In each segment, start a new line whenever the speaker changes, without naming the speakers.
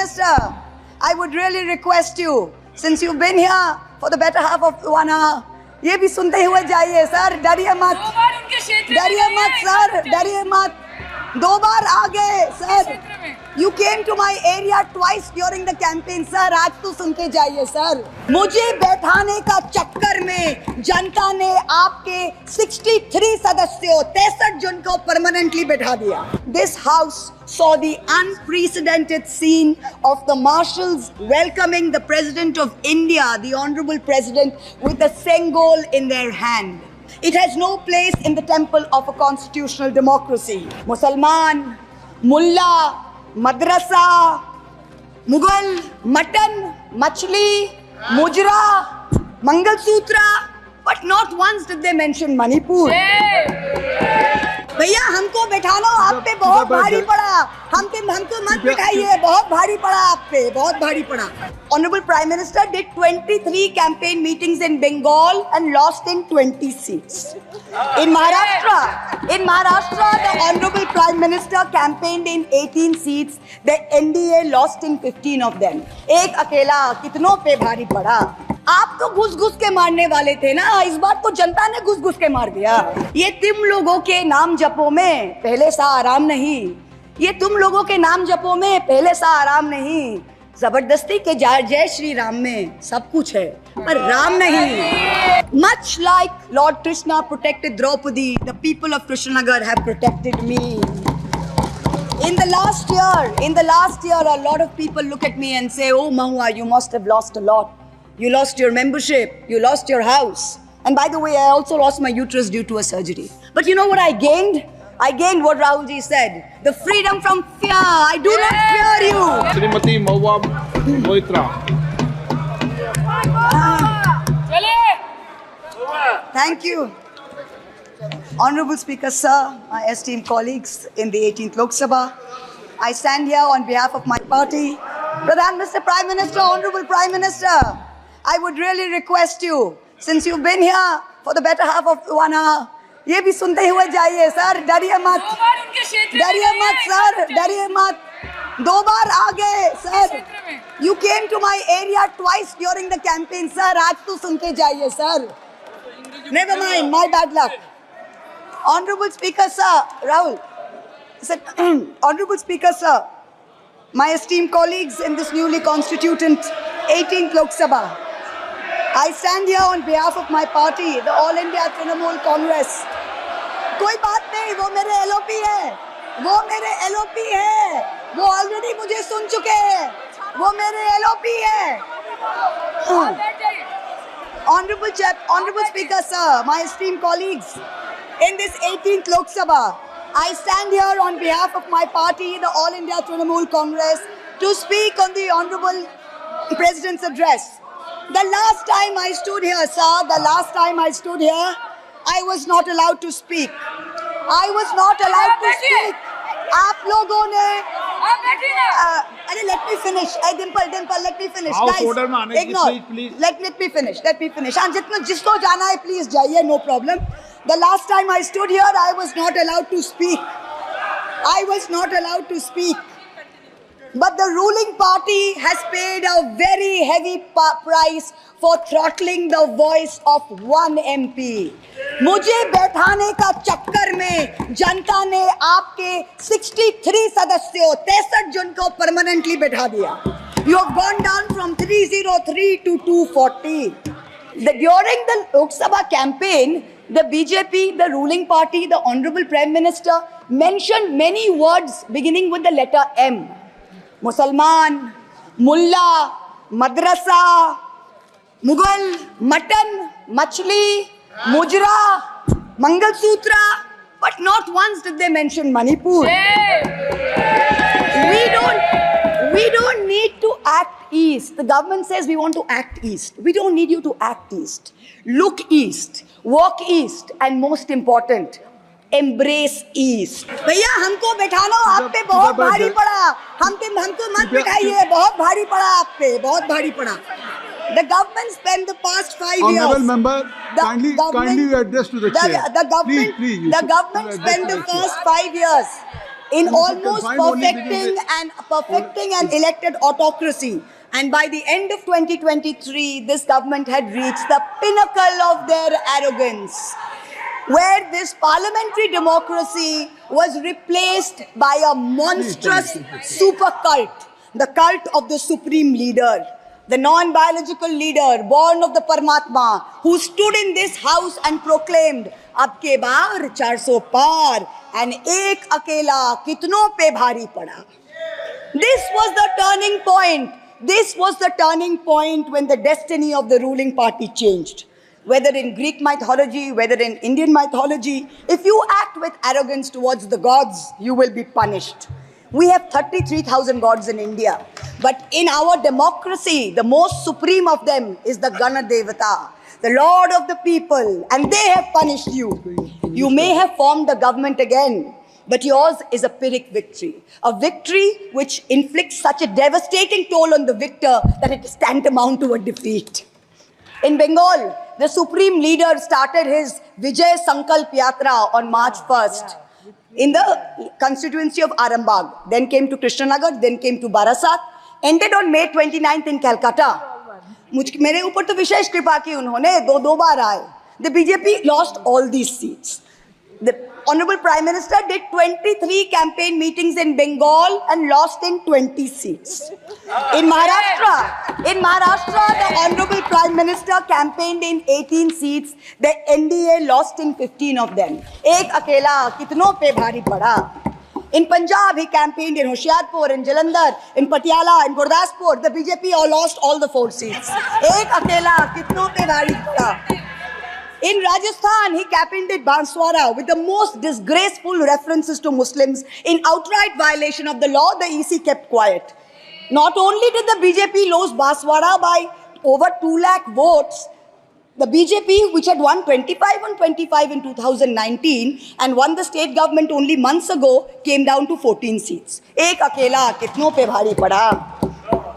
Minister, I would really request you, since you've been here for the better half of 1 hour, ये भी सुनते हुए जाइए sir, डरिए मत, डरिए मत सर, डरिए मत, 2 बार आ गए sir. You came to my area twice during the campaign, sir. आज तो सुन के जाइए सर. मुझे बैठाने का चक्कर में जनता ने आपके 63 सदस्यों 63 जन को परमानेंटली बैठा दिया. This house saw the unprecedented scene of the marshals welcoming the President of India, the Honorable President, with a sengol in their hand. It has no place in the temple of a constitutional democracy. Musalman, Mullah, Madrasa, Mughal, mutton, मछली, मुजरा, mangalsutra, but not once did they mention Manipur. भैया हमको बैठाना आप पे बहुत भारी पड़ा, हमको मत बिठाइए, बहुत भारी पड़ा आप पे, बहुत भारी पड़ा. Honorable Prime Minister did 23 campaign meetings in Bengal and lost in 20 seats. In Maharashtra, the Honorable Prime Minister campaigned in 18 seats. The NDA lost in 15 of them. एक अकेला कितनों पे भारी पड़ा. आप तो घुस-घुस के मारने वाले थे ना, इस बार तो जनता ने घुस-घुस के मार दिया. ये तुम लोगों के नाम जपो में पहले सा आराम नहीं, ये तुम लोगों के नाम जपो में पहले सा आराम नहीं. जबरदस्ती के जय श्री राम में सब कुछ है पर राम नहीं. Much like Lord Krishna protected Draupadi, the people of Krishnanagar have protected me. In the last year, a lot of people look at me and say, "Oh Mahua, you must have lost a lot. You lost your membership, you lost your house. And by the way, I also lost my uterus due to a surgery. But you know what I gained? I gained what Rahul ji said, the freedom from fear. I do not fear you."
Srimati Mahua Moitra.
Thank you. Honorable Speaker, sir, my esteemed colleagues in the 18th Lok Sabha, I stand here on behalf of my party. Pradhan, Mr. Prime Minister, Honorable Prime Minister, I would really request you, since you've been here for the better half of 1 hour, ये भी सुनते हुए जाइए sir, डरिए मत, डरिए मत sir, डरिए मत, 2 बार आ गए sir. You came to my area twice during the campaign, sir. आज तो सुन के जाइए sir. Never mind, my bad luck. Honorable Speaker, sir, Rahul, said, Honorable Speaker, sir, my esteemed colleagues in this newly constituted 18th Lok Sabha, I stand here on behalf of my party, the All India Trinamool Congress. कोई बात नहीं, वो मेरे LOP है, वो मेरे LOP है, वो already मुझे सुन चुके हैं, वो मेरे LOP है. Honorable Speaker, sir, my esteemed colleagues in this 18th Lok Sabha, I stand here on behalf of my party, the All India Trinamool Congress, to speak on the Honorable President's address. The last time I stood here, sir, I was not allowed to speak. I was not allowed to speak. आप लोगों ने अरे let me finish. Dimple, let me finish. Guys, ignore. Let me finish. हाँ, जिसको जाना है please जाइए, no problem. The last time I stood here, I was not allowed to speak. But the ruling party has paid a very heavy price for throttling the voice of one MP. मुझे बैठाने का चक्कर में जनता ने आपके 63 सदस्यों 63 जन को परमानेंटली बैठा दिया. You have gone down from 303 to 240. During the Lok Sabha campaign, the BJP, the ruling party, the Honorable Prime Minister mentioned many words beginning with the letter M. Musalman, Mullah, Madrasa, Mughal, Mutton, Machli, Mujra, Mangalsutra, but not once did they mention Manipur. We don't need to act east. The government says we want to act east. We don't need you to act east. Look east, walk east, and most important, embrace east. भैया हमको बैठाना आप पे बहुत भारी पड़ा, हमको मत बिठाइए, बहुत भारी पड़ा आप पे, बहुत भारी पड़ा. The government spent the past 5 years.
Honorable member, kindly address to the chair.
The government spent the first 5 years. in
You should
almost
confine only within
perfecting an elected autocracy. And by the end of 2023, this government had reached the pinnacle of their arrogance, where this parliamentary democracy was replaced by a monstrous super cult, the cult of the supreme leader, the non-biological leader born of the Paramatma, who stood in this house and proclaimed, "Ab ke baar 400 par, and ek akela kitno pe bhari pada." This was the turning point. This was the turning point when the destiny of the ruling party changed. Whether in Greek mythology, whether in Indian mythology, if you act with arrogance towards the gods, you will be punished. We have 33,000 gods in India. But in our democracy, the most supreme of them is the Gana Devata, the Lord of the people, and they have punished you. You may have formed the government again, but yours is a Pyrrhic victory. A victory which inflicts such a devastating toll on the victor that it is tantamount to a defeat. In Bengal, the supreme leader started his Vijay Sankalp Yatra on March 1st in the constituency of Arambagh, then came to Krishnanagar, then came to Barasat, ended on May 29th in Calcutta. मेरे ऊपर तो विशेष कृपा की उन्होंने, दो बार आए. The BJP lost all these seats. The Honorable Prime Minister did 23 campaign meetings in Bengal and lost in 20 seats. In Maharashtra, the Honorable Prime Minister campaigned in 18 seats. The NDA lost in 15 of them. Ek akela kitno pe bhari pada. In Punjab, he campaigned in Hoshiarpur, in Jalandhar, in Patiala, in Gurdaspur. The BJP lost all the 4 seats. Ek akela kitno pe bhari pada. In Rajasthan, he campaigned at Banswara with the most disgraceful references to Muslims. In outright violation of the law, the EC kept quiet. Not only did the BJP lose Banswara by over 2 lakh votes, the BJP, which had won 25 on 25 in 2019 and won the state government only months ago, came down to 14 seats. Ek akela kitno pe bhari pada.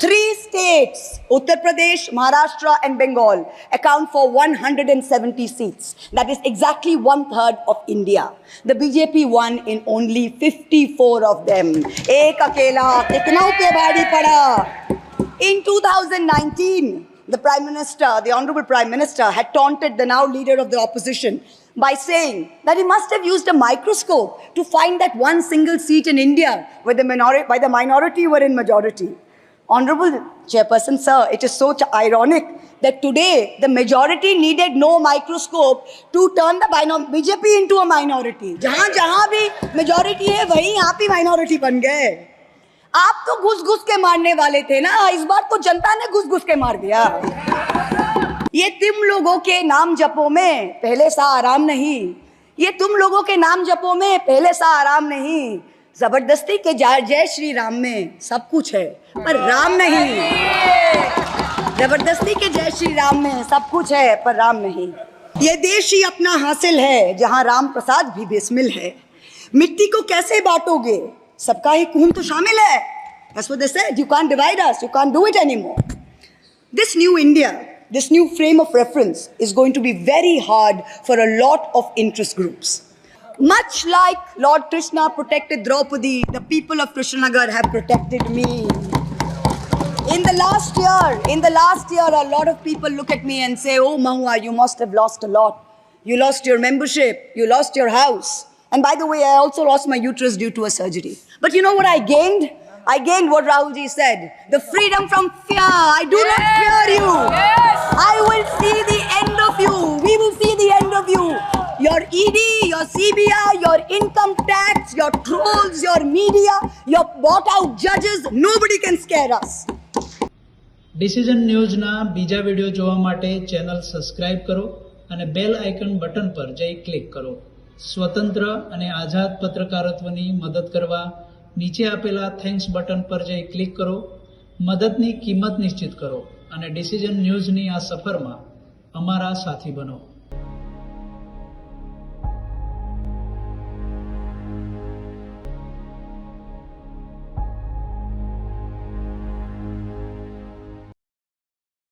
3 states, Uttar Pradesh, Maharashtra and Bengal, account for 170 seats. That is exactly 1/3 of India. The BJP won in only 54 of them. Ek akela kitna pe bhari pada. In 2019, the Prime Minister, the Honorable Prime Minister, had taunted the now leader of the opposition by saying that he must have used a microscope to find that one single seat in India where the minority were in majority. Honorable Chairperson, sir, it is so ironic that today the majority needed no microscope to turn the BJP into a minority. जहाँ भी majority है, वहीं आप ही minority बन गए. आप तो घुस-घुस के मारने वाले थे ना, इस बार तो जनता ने घुस-घुस के मार दिया. ये तुम लोगों के नाम जपो में पहले सा आराम नहीं. ये तुम लोगों के नाम जपो में पहले सा आराम नहीं. जबरदस्ती के जय श्री राम में सब कुछ है, पर राम नहीं. जबरदस्ती के जय श्री राम में सब कुछ है, पर राम नहीं. ये देश ही अपना हासिल है जहां राम प्रसाद भी बेसमिल है. मिट्टी को कैसे बांटोगे, सबका ही खून तो शामिल है. That's what they said. You can't divide us. You can't do it anymore. This new India, this new frame of reference is going to be very hard for a lot of interest groups. Much like Lord Krishna protected Draupadi, the people of Krishnanagar have protected me. In the last year, a lot of people look at me and say, "Oh, Mahua, you must have lost a lot. You lost your membership, you lost your house. And by the way, I also lost my uterus due to a surgery." But you know what I gained? I gained what Rahulji said, the freedom from fear. I do not fear you. Yes. I will see the end of you. We will see the end of you. Your ED, your CBI, your income tax, your trolls, your media, your bought out judges, nobody can scare us.
Decision ન્યૂઝના બીજા video જોવા માટે channel subscribe કરો અને bell icon button પર જઈ click કરો. સ્વતંત્ર અને આઝાદ પત્રકારત્વની મદદ કરવા નીચે આપેલા થેન્ક્સ બટન પર જઈ ક્લિક કરો. મદદની કિંમત નિશ્ચિત કરો અને ડિસિઝન ન્યૂઝની આ સફરમાં અમારા સાથી બનો.